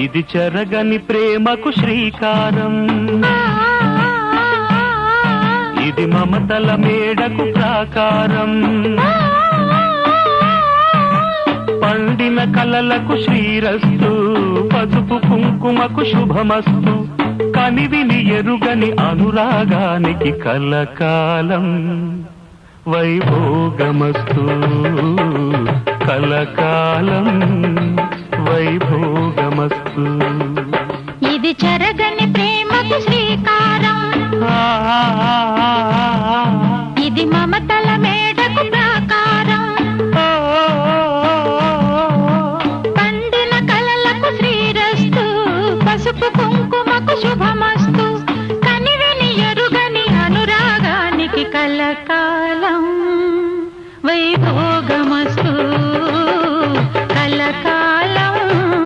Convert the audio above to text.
ఇది చెరగని ప్రేమకు శ్రీకారం, ఇది మమతల మేడకు ప్రాకారం, పండిన కలలకు శ్రీరస్తు, పసుపు కుంకుమకు శుభమస్తు, కనివిని ఎరుగని అనురాగానికి కలకాలం వైభోగమస్తు, కలకాలం వైభోగమస్తు. ఇది చెరగని ప్రేమకు శ్రీకారం, ఇది మమతల మేడకు ప్రాకారం, పండిన కలలకు శ్రీరస్తు, పసుపు